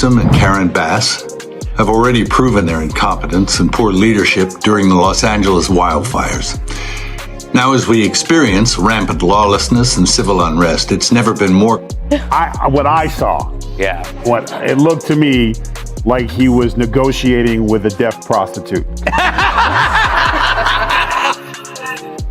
And Karen Bass have already proven their incompetence and poor leadership during the Los Angeles wildfires. Now, as we experience rampant lawlessness and civil unrest, it's never been more. What I saw, what it looked to me like he was negotiating with a deaf prostitute.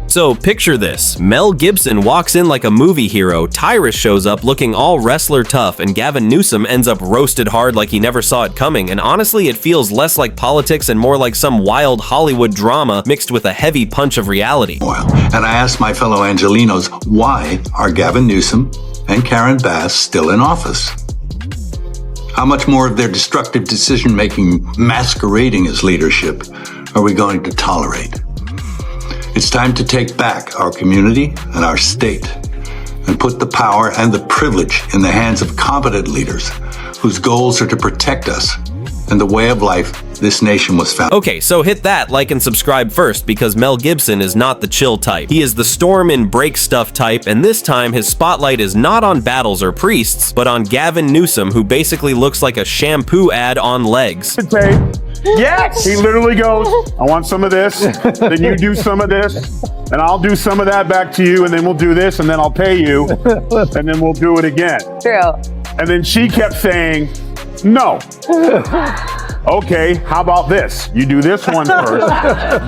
So picture this, Mel Gibson walks in like a movie hero, Tyrus shows up looking all wrestler tough, and Gavin Newsom ends up roasted hard like he never saw it coming, and honestly it feels less like politics and more like some wild Hollywood drama mixed with a heavy punch of reality. And I asked my fellow Angelinos, why are Gavin Newsom and Karen Bass still in office? How much more of their destructive decision-making masquerading as leadership are we going to tolerate? It's time to take back our community and our state and put the power and the privilege in the hands of competent leaders whose goals are to protect us and the way of life this nation was founded. Okay, so hit that like and subscribe first, because Mel Gibson is not the chill type. He is the storm and break stuff type, and this time his spotlight is not on battles or priests, but on Gavin Newsom, who basically looks like a shampoo ad on legs. Yes! He literally goes, I want some of this, then you do some of this, and I'll do some of that back to you, and then we'll do this, and then I'll pay you, and then we'll do it again. True. And then she kept saying, no. Okay, how about this? You do this one first,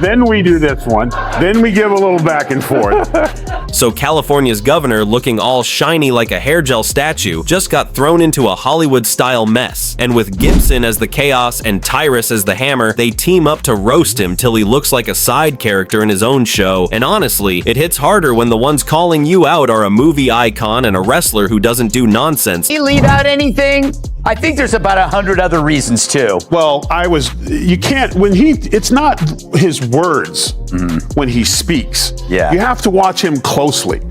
then we do this one, then we give a little back and forth. So California's governor, looking all shiny like a hair gel statue, just got thrown into a Hollywood-style mess. And with Gibson as the chaos and Tyrus as the hammer, they team up to roast him till he looks like a side character in his own show. And honestly, it hits harder when the ones calling you out are a movie icon and a wrestler who doesn't do nonsense. Did he leave out anything? I think there's about 100 other reasons too. Well, you can't, it's not his words when he speaks. Yeah. You have to watch him closely.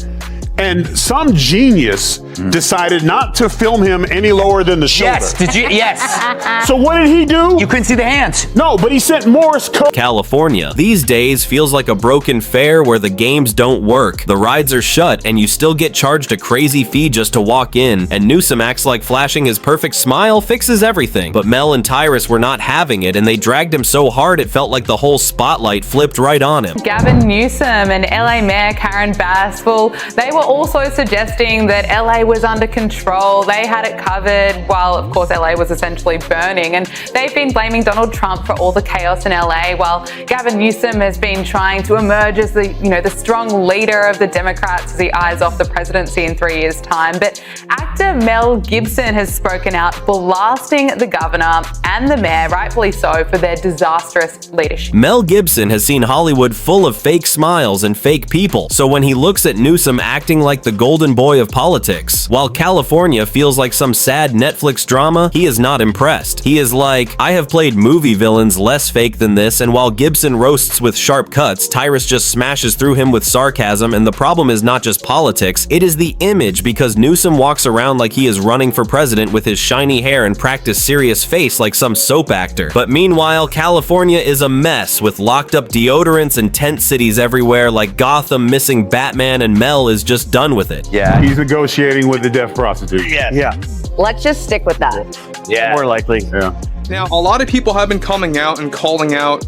And some genius decided not to film him any lower than the shoulder. Yes, did you? Yes. So what did he do? You couldn't see the hands. No, but he sent Morse code. California. These days feels like a broken fair where the games don't work, the rides are shut, and you still get charged a crazy fee just to walk in, and Newsom acts like flashing his perfect smile fixes everything. But Mel and Tyrus were not having it, and they dragged him so hard it felt like the whole spotlight flipped right on him. Gavin Newsom and LA Mayor Karen Bass, well, they were also suggesting that LA was under control. They had it covered while, of course, LA was essentially burning. And they've been blaming Donald Trump for all the chaos in LA, while Gavin Newsom has been trying to emerge as the strong leader of the Democrats as he eyes off the presidency in 3 years' time. But actor Mel Gibson has spoken out, blasting the governor and the mayor, rightfully so, for their disastrous leadership. Mel Gibson has seen Hollywood full of fake smiles and fake people, so when he looks at Newsom acting like the golden boy of politics, while California feels like some sad Netflix drama, he is not impressed. He is like, I have played movie villains less fake than this, and while Gibson roasts with sharp cuts, Tyrus just smashes through him with sarcasm, and the problem is not just politics, it is the image, because Newsom walks around like he is running for president with his shiny hair and practice serious face like some soap actor. But meanwhile, California is a mess with locked up deodorants and tent cities everywhere like Gotham missing Batman, and Mel is just done with it. Yeah. He's negotiating with the deaf prostitute. Yeah. Let's just stick with that. Yeah. More likely. Yeah. Now, a lot of people have been coming out and calling out,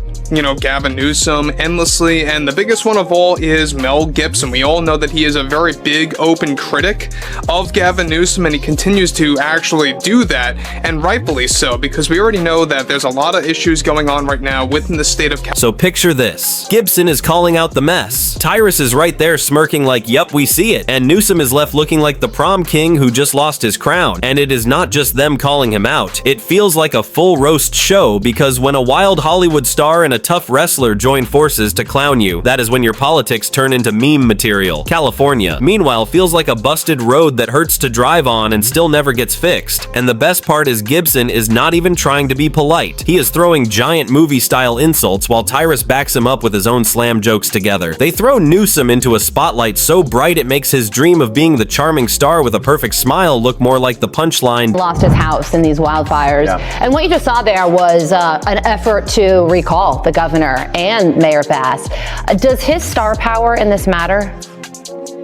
Gavin Newsom endlessly, and the biggest one of all is Mel Gibson. We all know that he is a very big, open critic of Gavin Newsom, and he continues to actually do that, and rightfully so, because we already know that there's a lot of issues going on right now within the state of California. So picture this. Gibson is calling out the mess. Tyrus is right there smirking like, yup, we see it. And Newsom is left looking like the prom king who just lost his crown. And it is not just them calling him out. It feels like a full roast show, because when a wild Hollywood star and a tough wrestler join forces to clown you, that is when your politics turn into meme material. California, meanwhile, feels like a busted road that hurts to drive on and still never gets fixed. And the best part is Gibson is not even trying to be polite. He is throwing giant movie-style insults while Tyrus backs him up with his own slam jokes together. They throw Newsom into a spotlight so bright it makes his dream of being the charming star with a perfect smile look more like the punchline. Lost his house in these wildfires. Yeah. And what you just saw there was an effort to recall the governor and Mayor Bass. Does his star power in this matter?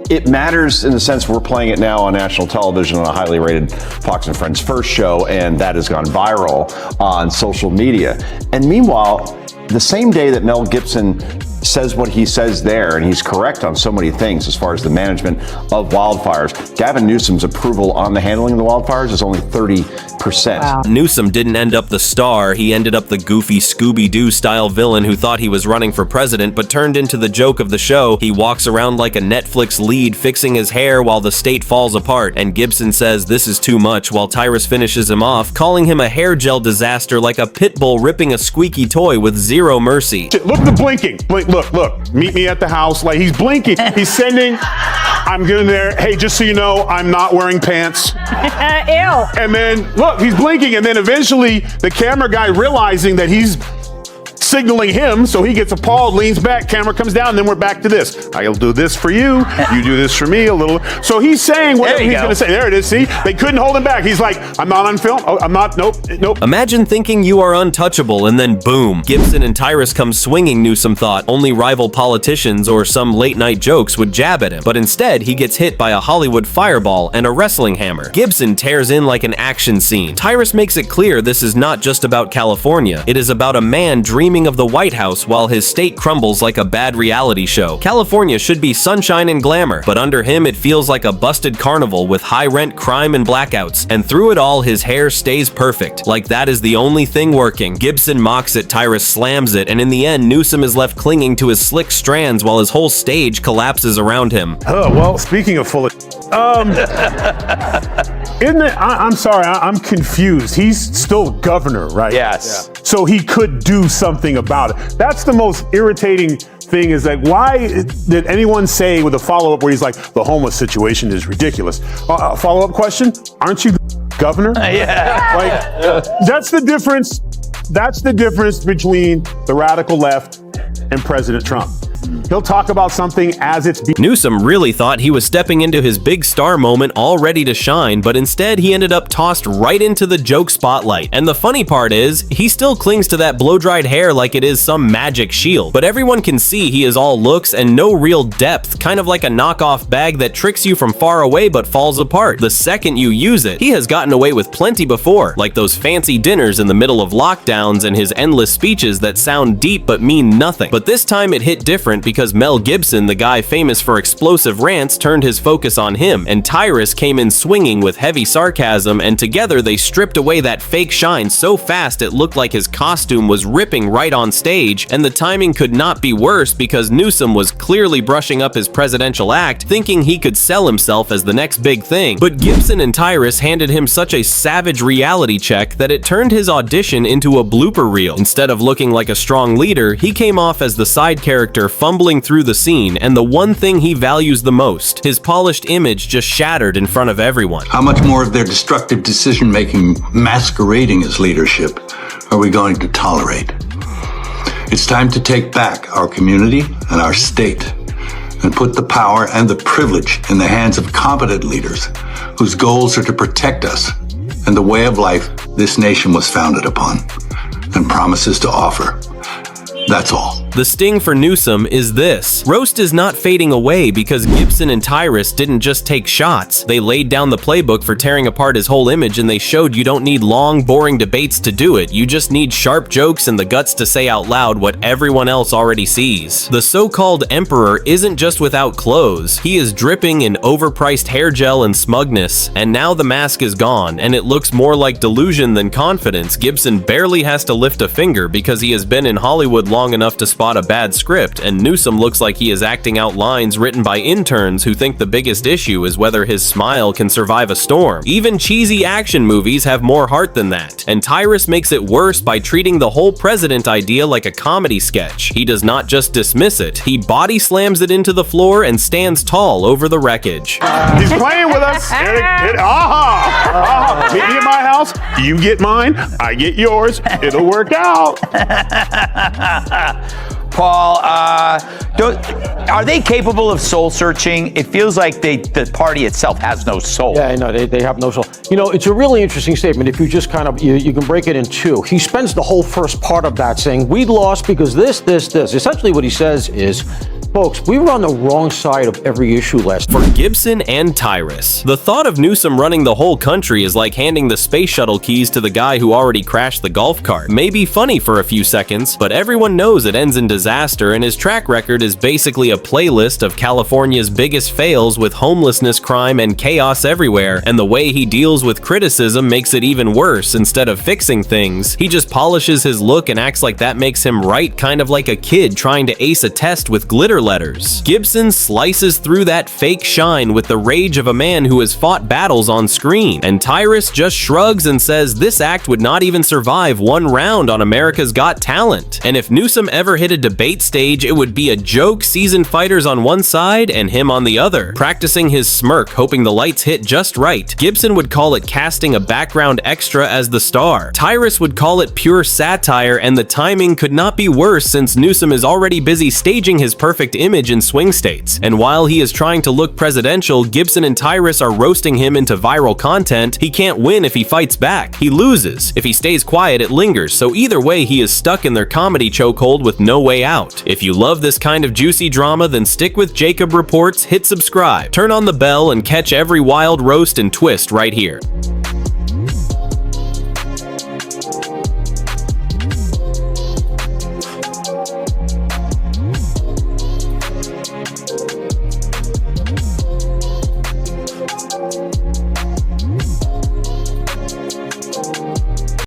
it matters in the sense we're playing it now on national television on a highly rated Fox and Friends First show, and that has gone viral on social media. And meanwhile, the same day that Mel Gibson says what he says there, and he's correct on so many things as far as the management of wildfires, Gavin Newsom's approval on the handling of the wildfires is only 30%. Wow. Newsom didn't end up the star, he ended up the goofy Scooby-Doo style villain who thought he was running for president but turned into the joke of the show. He walks around like a Netflix lead fixing his hair while the state falls apart, and Gibson says this is too much while Tyrus finishes him off, calling him a hair gel disaster like a pit bull ripping a squeaky toy with zero mercy. Look, the blinking. Look, meet me at the house. Like, he's blinking. He's sending, I'm getting there. Hey, just so you know, I'm not wearing pants. Ew. And then, look, he's blinking. And then eventually the camera guy, realizing that he's signaling him, so he gets appalled, leans back, camera comes down, and then we're back to this. I'll do this for you. You do this for me a little. So he's saying whatever he's going to say. There it is. See, they couldn't hold him back. He's like, I'm not on film. Oh, I'm not. Nope. Imagine thinking you are untouchable and then boom, Gibson and Tyrus come swinging. Newsom thought only rival politicians or some late night jokes would jab at him, but instead he gets hit by a Hollywood fireball and a wrestling hammer. Gibson tears in like an action scene. Tyrus makes it clear this is not just about California. It is about a man dreaming of the White House while his state crumbles like a bad reality show. California should be sunshine and glamour, but under him it feels like a busted carnival with high rent, crime, and blackouts. And through it all, his hair stays perfect. Like that is the only thing working. Gibson mocks it, Tyrus slams it, and in the end, Newsom is left clinging to his slick strands while his whole stage collapses around him. Oh, well, speaking of full of isn't it? I'm sorry, I'm confused. He's still governor, right? Yes. Yeah. So he could do something about it. That's the most irritating thing, is like, why did anyone say with a follow-up where he's like, the homeless situation is ridiculous? Follow-up question, aren't you governor? Yeah. Like, that's the difference. That's the difference between the radical left and President Trump. He'll talk about something as it's being. Newsom really thought he was stepping into his big star moment all ready to shine, but instead he ended up tossed right into the joke spotlight. And the funny part is, he still clings to that blow-dried hair like it is some magic shield. But everyone can see he is all looks and no real depth, kind of like a knockoff bag that tricks you from far away but falls apart the second you use it. He has gotten away with plenty before, like those fancy dinners in the middle of lockdowns and his endless speeches that sound deep but mean nothing. But this time it hit different because Mel Gibson, the guy famous for explosive rants, turned his focus on him, and Tyrus came in swinging with heavy sarcasm, and together they stripped away that fake shine so fast it looked like his costume was ripping right on stage, and the timing could not be worse because Newsom was clearly brushing up his presidential act, thinking he could sell himself as the next big thing. But Gibson and Tyrus handed him such a savage reality check that it turned his audition into a blooper reel. Instead of looking like a strong leader, he came off as the side character fumbling through the scene, and the one thing he values the most, his polished image, just shattered in front of everyone. How much more of their destructive decision-making masquerading as leadership are we going to tolerate? It's time to take back our community and our state and put the power and the privilege in the hands of competent leaders whose goals are to protect us and the way of life this nation was founded upon and promises to offer. That's all. The sting for Newsom is this. Roast is not fading away because Gibson and Tyrus didn't just take shots. They laid down the playbook for tearing apart his whole image, and they showed you don't need long, boring debates to do it. You just need sharp jokes and the guts to say out loud what everyone else already sees. The so-called emperor isn't just without clothes. He is dripping in overpriced hair gel and smugness, and now the mask is gone, and it looks more like delusion than confidence. Gibson barely has to lift a finger because he has been in Hollywood long enough to spot a bad script, and Newsom looks like he is acting out lines written by interns who think the biggest issue is whether his smile can survive a storm. Even cheesy action movies have more heart than that, and Tyrus makes it worse by treating the whole president idea like a comedy sketch. He does not just dismiss it, he body slams it into the floor and stands tall over the wreckage. He's playing with us. Meet me at my house, you get mine, I get yours, it'll work out. Paul, Are they capable of soul searching? It feels like the party itself has no soul. Yeah, no, they have no soul. You know, it's a really interesting statement. If you just kind of, you can break it in two. He spends the whole first part of that saying, we lost because this. Essentially what he says is, folks, we were on the wrong side of every issue last For Gibson and Tyrus, the thought of Newsom running the whole country is like handing the space shuttle keys to the guy who already crashed the golf cart. May be funny for a few seconds, but everyone knows it ends in disaster, and his track record is basically a playlist of California's biggest fails with homelessness, crime, and chaos everywhere, and the way he deals with criticism makes it even worse. Instead of fixing things, he just polishes his look and acts like that makes him right, kind of like a kid trying to ace a test with glitter letters. Gibson slices through that fake shine with the rage of a man who has fought battles on screen, and Tyrus just shrugs and says this act would not even survive one round on America's Got Talent. And if Newsom ever hit a debate stage, it would be a joke, seasoned fighters on one side and him on the other, practicing his smirk, hoping the lights hit just right. Gibson would call it casting a background extra as the star. Tyrus would call it pure satire, and the timing could not be worse since Newsom is already busy staging his perfect image in swing states. And while he is trying to look presidential, Gibson and Tyrus are roasting him into viral content. He can't win if he fights back. He loses. If he stays quiet, it lingers. So either way, he is stuck in their comedy chokehold with no way out. If you love this kind of juicy drama, then stick with Jacob Reports, hit subscribe, turn on the bell, and catch every wild roast and twist right here.